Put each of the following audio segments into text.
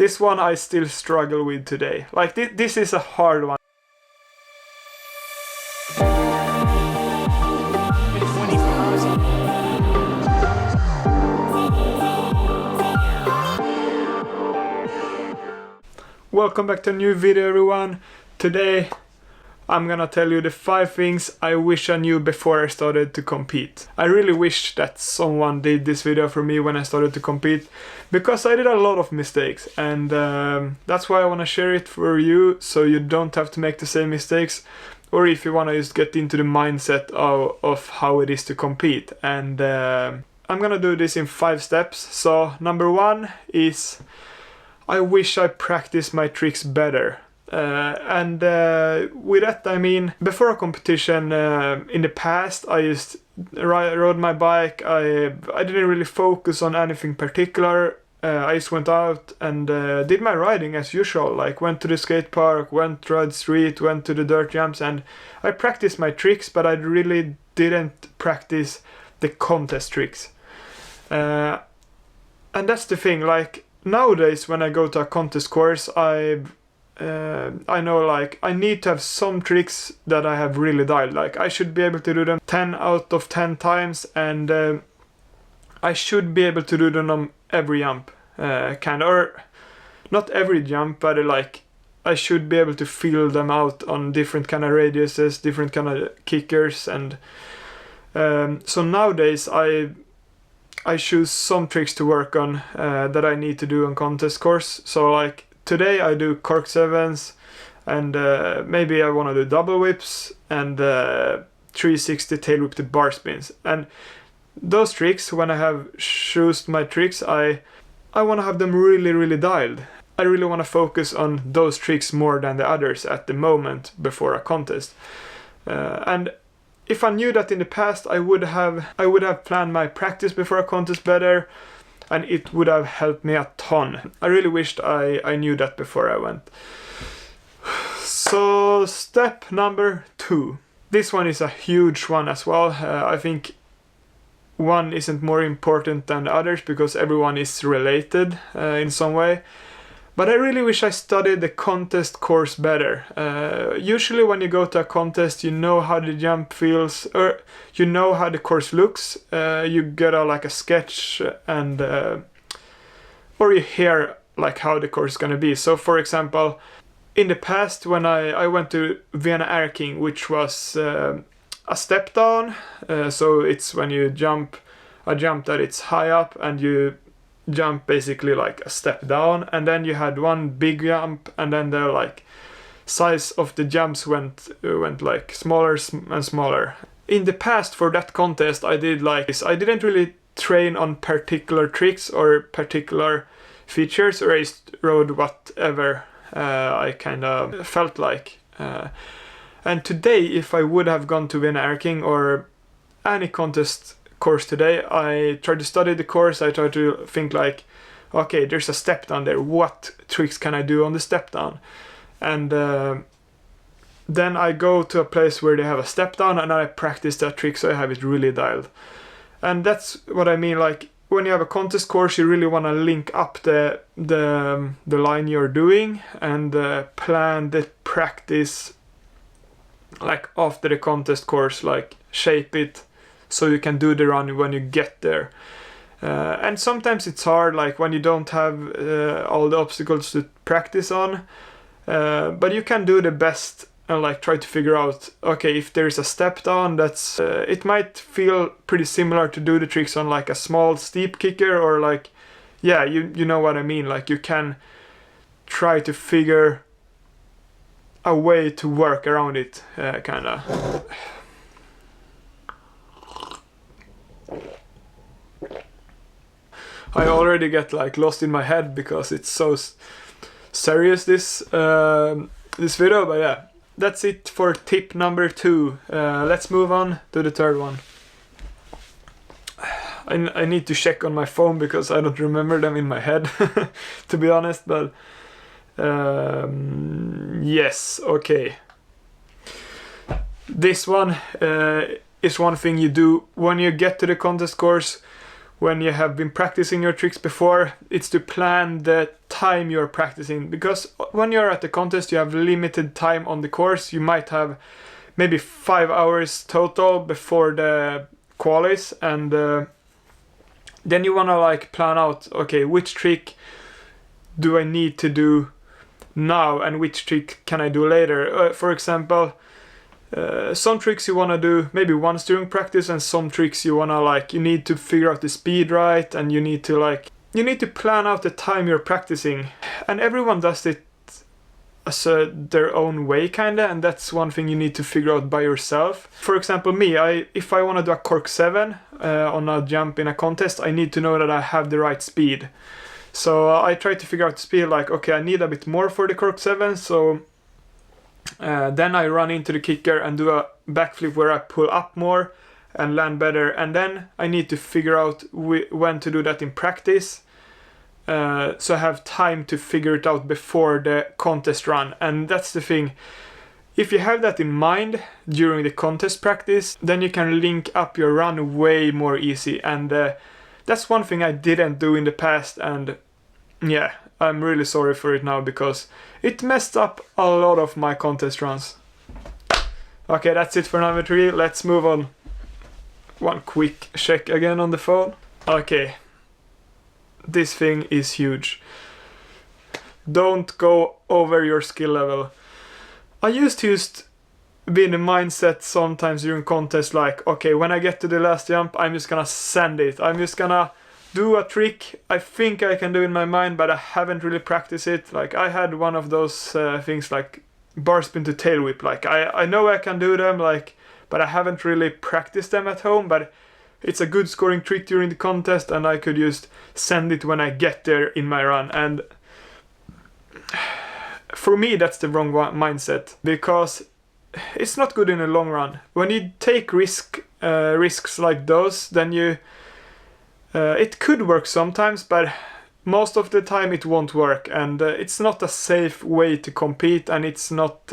This one I still struggle with today. Like this is a hard one. Welcome back to a new video, everyone. Today I'm gonna tell you the 5 things I wish I knew before I started to compete. I really wish that someone did this video for me when I started to compete, because I did a lot of mistakes, and that's why I want to share it for you, so you don't have to make the same mistakes, or if you want to just get into the mindset of how it is to compete. And I'm gonna do this in 5 steps. So number 1 is I wish I practiced my tricks better. With that I mean, before a competition, in the past I just rode my bike. I didn't really focus on anything particular. I just went out and did my riding as usual, like went to the skate park, went to the street, went to the dirt jumps, and I practiced my tricks, but I really didn't practice the contest tricks. And that's the thing, like nowadays when I go to a contest course, I know like I need to have some tricks that I have really dialed. Like I should be able to do them 10 out of 10 times, and I should be able to do them on every jump, kind of, or not every jump, but like I should be able to feel them out on different kind of radiuses, different kind of kickers, and so nowadays I choose some tricks to work on that I need to do on contest course. So like today I do cork 7s, and maybe I want to do double whips and 360 tail whip to bar spins. And those tricks, when I have chosen my tricks, I want to have them really dialed. I really want to focus on those tricks more than the others at the moment before a contest. And if I knew that in the past, I would have planned my practice before a contest better, and it would have helped me a ton. I really wished I knew that before I went. So step number 2. This one is a huge one as well. I think one isn't more important than the others because everyone is related in some way. But I really wish I studied the contest course better. Usually when you go to a contest, you know how the jump feels, or you know how the course looks. You get like a sketch, and or you hear like how the course is gonna be. So for example, in the past when I went to Vienna Air King, which was a step down, so it's when you jump a jump that it's high up and you jump basically like a step down, and then you had one big jump, and then the like size of the jumps went like smaller and smaller. In the past for that contest I did like this. I didn't really train on particular tricks or particular features, or I just rode whatever I kind of felt like. And today, if I would have gone to Vienna Air King or any contest course today, I try to study the course. I try to think like, okay, there's a step down there. What tricks can I do on the step down? And then I go to a place where they have a step down, and I practice that trick so I have it really dialed. And that's what I mean. Like when you have a contest course, you really want to link up the line you're doing and plan the practice like after the contest course, like shape it so you can do the run when you get there. And sometimes it's hard, like when you don't have all the obstacles to practice on, but you can do the best and like try to figure out, okay, if there's a step down, that's it might feel pretty similar to do the tricks on like a small steep kicker, or like, yeah, you know what I mean. Like you can try to figure a way to work around it, kind of. I already get like lost in my head because it's so serious this video, but yeah, that's it for tip number 2. Let's move on to the third one. I need to check on my phone because I don't remember them in my head, to be honest, but yes, okay. This one is one thing you do when you get to the contest course. when you have been practicing your tricks before, it's to plan the time you're practicing, because when you're at the contest you have limited time on the course. You might have maybe 5 hours total before the qualis, and then you want to like plan out, okay, which trick do I need to do now and which trick can I do later. For example, some tricks you want to do maybe once during practice, and some tricks you want to like, you need to figure out the speed right, and you need to plan out the time you're practicing. And everyone does it their own way kinda, and that's one thing you need to figure out by yourself. For example, me, if I want to do a cork 7 on a jump in a contest, I need to know that I have the right speed. So I try to figure out the speed, like, okay, I need a bit more for the cork 7, so then I run into the kicker and do a backflip where I pull up more and land better, and then I need to figure out when to do that in practice, so I have time to figure it out before the contest run. And that's the thing, if you have that in mind during the contest practice, then you can link up your run way more easy, and that's one thing I didn't do in the past, and yeah, I'm really sorry for it now because it messed up a lot of my contest runs. Okay, that's it for number 3. Let's move on. One quick check again on the phone. Okay, this thing is huge. Don't go over your skill level. I used to be in the mindset sometimes during contests like, okay, when I get to the last jump, I'm just gonna send it. I'm just gonna do a trick I think I can do in my mind, but I haven't really practiced it. Like, I had one of those things like bar spin to tail whip. Like, I know I can do them, like, but I haven't really practiced them at home, but it's a good scoring trick during the contest, and I could just send it when I get there in my run. And for me, that's the wrong mindset, because it's not good in the long run. When you take risks like those, then you it could work sometimes, but most of the time it won't work, and it's not a safe way to compete, and it's not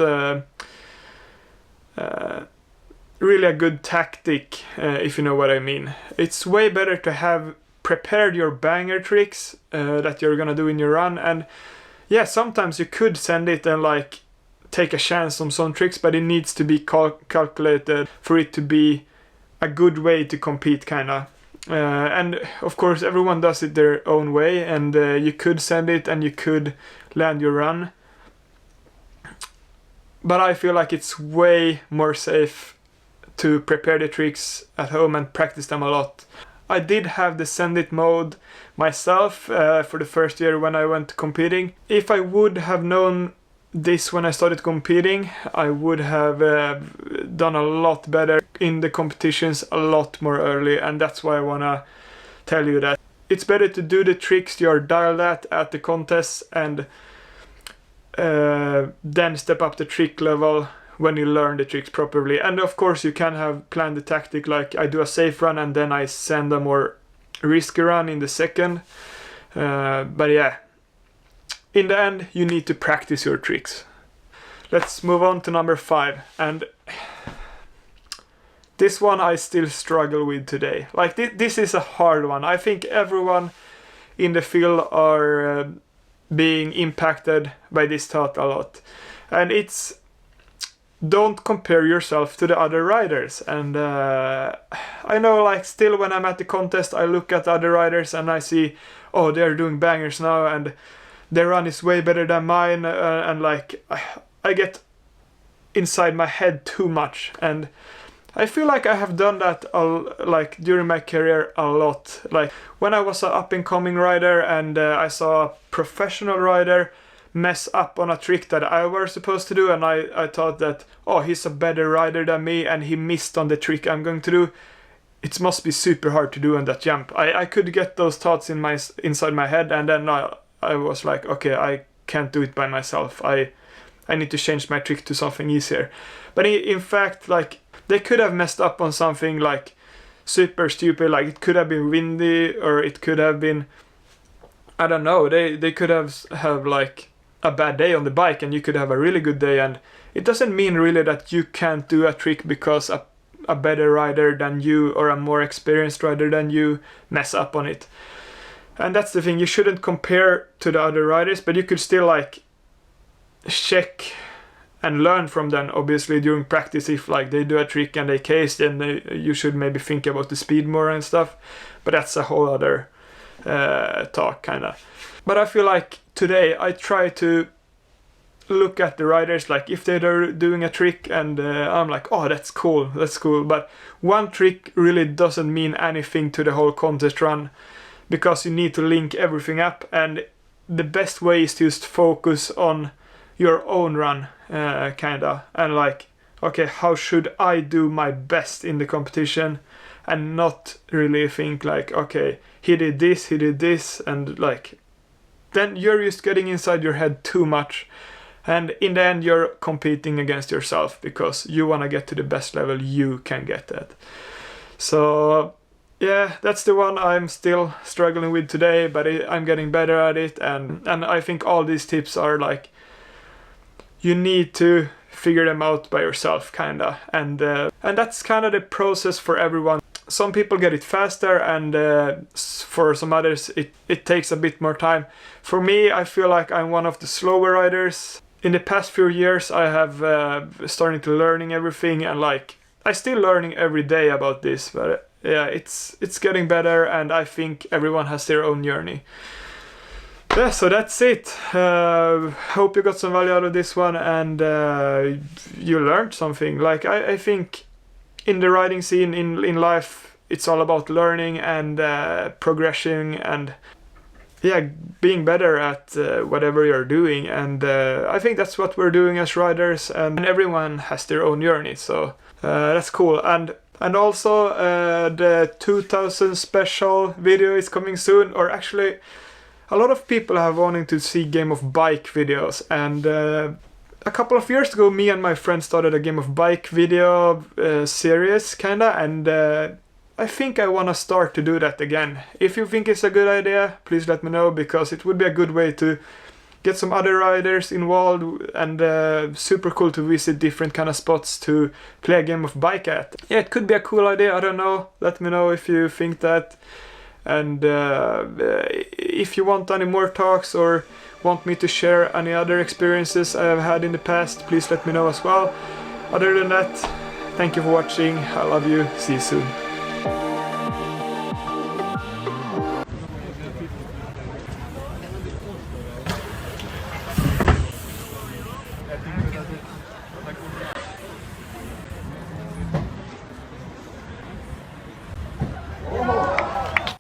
really a good tactic, if you know what I mean. It's way better to have prepared your banger tricks that you're gonna do in your run, and yeah, sometimes you could send it and like take a chance on some tricks, but it needs to be calculated for it to be a good way to compete, kinda. And of course everyone does it their own way, and you could send it and you could land your run, but I feel like it's way more safe to prepare the tricks at home and practice them a lot. I did have the send it mode myself for the first year when I went competing. If I would have known this when I started competing, I would have done a lot better in the competitions a lot more early, and that's why I wanna tell you that it's better to do the tricks you're dialed at the contests, and then step up the trick level when you learn the tricks properly. And of course you can have planned the tactic, like I do a safe run and then I send a more risky run in the second, but yeah, in the end you need to practice your tricks. Let's move on to number 5, and this one I still struggle with today. Like, this is a hard one. I think everyone in the field are being impacted by this thought a lot, and it's don't compare yourself to the other riders. And I know, like, still when I'm at the contest I look at other riders and I see, oh, they're doing bangers now and their run is way better than mine, and like I get inside my head too much, and I feel like I have done that like during my career a lot. Like when I was an up and coming rider and I saw a professional rider mess up on a trick that I was supposed to do, and I thought that, oh, he's a better rider than me and he missed on the trick I'm going to do. It must be super hard to do on that jump. I could get those thoughts inside my head, and then I was like, okay, I can't do it by myself. I need to change my trick to something easier. But in fact, like, they could have messed up on something like super stupid, like it could have been windy, or it could have been, I don't know, they could have like a bad day on the bike and you could have a really good day, and it doesn't mean really that you can't do a trick because a better rider than you or a more experienced rider than you mess up on it. And that's the thing, you shouldn't compare to the other riders, but you could still like check and learn from them, obviously, during practice. If like they do a trick and they case, then you should maybe think about the speed more and stuff, but that's a whole other talk kind of. But I feel like today I try to look at the riders, like if they're doing a trick and I'm like, oh, that's cool, but one trick really doesn't mean anything to the whole contest run, because you need to link everything up, and the best way is to just focus on your own run, kinda, and like, okay, how should I do my best in the competition, and not really think like, okay, he did this, and like, then you're just getting inside your head too much, and in the end you're competing against yourself because you want to get to the best level you can get at. So yeah, that's the one I'm still struggling with today, but I'm getting better at it, and I think all these tips are like, you need to figure them out by yourself, kinda, and that's kind of the process for everyone. Some people get it faster, and for some others it takes a bit more time. For me, I feel like I'm one of the slower riders. In the past few years I have started to learning everything, and like I'm still learning every day about this, but yeah, it's getting better, and I think everyone has their own journey. Yeah, so that's it. Hope you got some value out of this one, and you learned something. Like I think in the riding scene, in life, it's all about learning and progressing, and yeah, being better at whatever you're doing. And I think that's what we're doing as riders, and everyone has their own journey, so that's cool. And also the 2000 special video is coming soon, or actually a lot of people have wanted to see Game of Bike videos, and a couple of years ago me and my friend started a Game of Bike video series, kinda, and I think I wanna start to do that again. If you think it's a good idea, please let me know, because it would be a good way to get some other riders involved, and super cool to visit different kind of spots to play a game of bike at. Yeah, it could be a cool idea, I don't know. Let me know if you think that. And if you want any more talks or want me to share any other experiences I have had in the past, please let me know as well. Other than that, thank you for watching, I love you, see you soon.